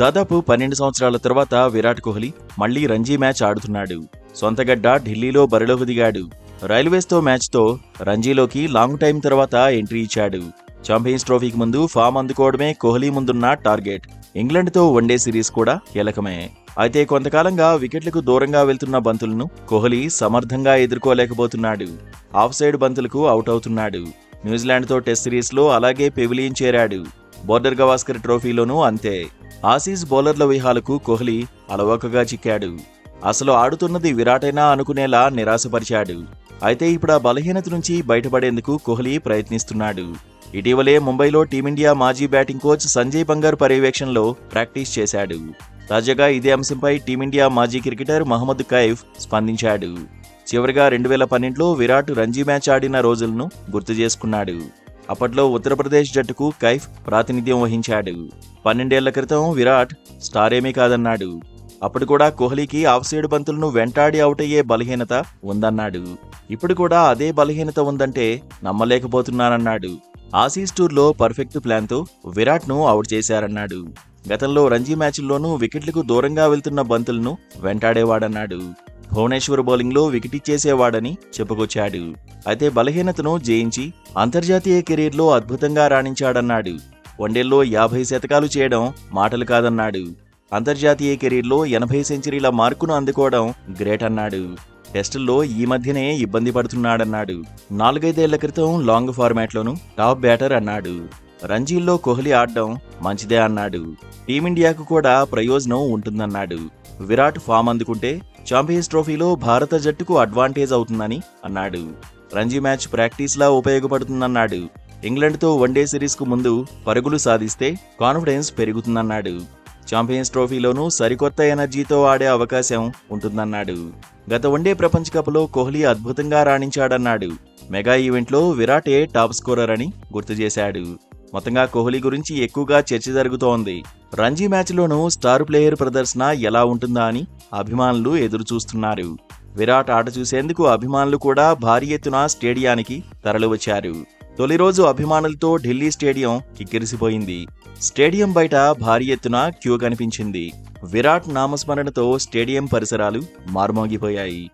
దాదాపు 12 సంవత్సరాల తర్వాత విరాట్ కోహ్లీ మళ్లీ రంజీ మ్యాచ్ ఆడుతున్నాడు. సొంతగడ్డ ఢిల్లీలో బరిలోకి దిగాడు. రైల్వేస్తో మ్యాచ్తో రంజీలోకి లాంగ్ టైం తర్వాత ఎంట్రీ ఇచ్చాడు. ఛాంపియన్స్ ట్రోఫీకి ముందు ఫామ్ అందుకోవడమే కోహ్లీ ముందున్న టార్గెట్. ఇంగ్లండ్తో వన్డే సిరీస్ కూడా కీలకమే. అయితే కొంతకాలంగా వికెట్లకు దూరంగా వెళ్తున్న బంతులను కోహ్లీ సమర్థంగా ఎదుర్కోలేకపోతున్నాడు. ఆఫ్ సైడ్ బంతులకు అవుట్ అవుతున్నాడు. న్యూజిలాండ్తో టెస్ట్ సిరీస్లో అలాగే పెవిలియన్ చేరాడు. బోర్డర్ గవాస్కర్ ట్రోఫీలోనూ అంతే. ఆసీస్ బౌలర్ల వ్యూహాలకు కోహ్లీ అలవోకగా చిక్కాడు. అసలు ఆడుతున్నది విరాటైనా అనుకునేలా నిరాశపరిచాడు. అయితే ఇప్పుడు ఆ బలహీనత నుంచి బయటపడేందుకు కోహ్లీ ప్రయత్నిస్తున్నాడు. ఇటీవలే ముంబైలో టీమిండియా మాజీ బ్యాటింగ్ కోచ్ సంజయ్ బంగర్ పర్యవేక్షణలో ప్రాక్టీస్ చేశాడు. తాజాగా ఇదే అంశంపై టీమిండియా మాజీ క్రికెటర్ మహమ్మద్ కైఫ్ స్పందించాడు. చివరిగా 2012లో విరాట్ రంజీ మ్యాచ్ ఆడిన రోజులను గుర్తు చేసుకున్నాడు. అప్పట్లో ఉత్తరప్రదేశ్ జట్టుకు కైఫ్ ప్రాతినిధ్యం వహించాడు. 12 ఏళ్ల క్రితం విరాట్ స్టారేమీ కాదన్నాడు. అప్పుడు కూడా కోహ్లీకి ఆఫ్ సైడ్ బంతులను వెంటాడి అవుట్ అయ్యే బలహీనత ఉందన్నాడు. ఇప్పుడు కూడా అదే బలహీనత ఉందంటే నమ్మలేకపోతున్నానన్నాడు. ఆసీస్ టూర్లో పర్ఫెక్ట్ ప్లాన్తో విరాట్ను అవుట్ చేశారన్నాడు. గతంలో రంజీ మ్యాచ్ల్లోనూ వికెట్లకు దూరంగా వెళ్తున్న బంతులను వెంటాడేవాడన్నాడు. భువనేశ్వర్ బౌలింగ్లో వికెటిచ్చేసేవాడని చెప్పుకొచ్చాడు. అయితే బలహీనతను జయించి అంతర్జాతీయ కెరీర్లో అద్భుతంగా రాణించాడన్నాడు. వన్డేల్లో 50 శతకాలు చేయడం మాటలు కాదన్నాడు. అంతర్జాతీయ కెరీర్లో 80 సెంచరీల మార్కును అందుకోవడం గ్రేట్ అన్నాడు. టెస్టుల్లో ఈ మధ్యనే ఇబ్బంది పడుతున్నాడన్నాడు. 4-5 ఏళ్ల క్రితం లాంగ్ ఫార్మాట్లోనూ టాప్ బ్యాటర్ అన్నాడు. రంజీల్లో కోహ్లీ ఆడడం మంచిదే అన్నాడు. టీమిండియాకు కూడా ప్రయోజనం ఉంటుందన్నాడు. విరాట్ ఫామ్ అందుకుంటే ఛాంపియన్స్ ట్రోఫీలో భారత జట్టుకు అడ్వాంటేజ్ అవుతుందని అన్నాడు. రంజీ మ్యాచ్ ప్రాక్టీస్లా ఉపయోగపడుతుందన్నాడు. ఇంగ్లండ్తో వన్డే సిరీస్కు ముందు పరుగులు సాధిస్తే కాన్ఫిడెన్స్ పెరుగుతుందన్నాడు. ఛాంపియన్స్ ట్రోఫీలోనూ సరికొత్త ఎనర్జీతో ఆడే అవకాశం ఉంటుందన్నాడు. గత వన్డే ప్రపంచ కప్లో కోహ్లీ అద్భుతంగా రాణించాడన్నాడు. మెగా ఈవెంట్లో విరాటే టాప్ స్కోరర్ అని గుర్తు చేశాడు. మొత్తంగా కోహ్లీ గురించి ఎక్కువగా చర్చ జరుగుతోంది. రంజీ మ్యాచ్లోనూ స్టార్ ప్లేయర్ ప్రదర్శన ఎలా ఉంటుందా అని అభిమానులు ఎదురుచూస్తున్నారు. విరాట్ ఆట చూసేందుకు అభిమానులు కూడా భారీ ఎత్తున స్టేడియానికి తరలివచ్చారు. తొలి రోజు అభిమానులతో ఢిల్లీ స్టేడియం కిక్కిరిసిపోయింది. స్టేడియం బయట భారీ ఎత్తున క్యూ కనిపించింది. విరాట్ నామస్మరణతో స్టేడియం పరిసరాలు మార్మోగిపోయాయి.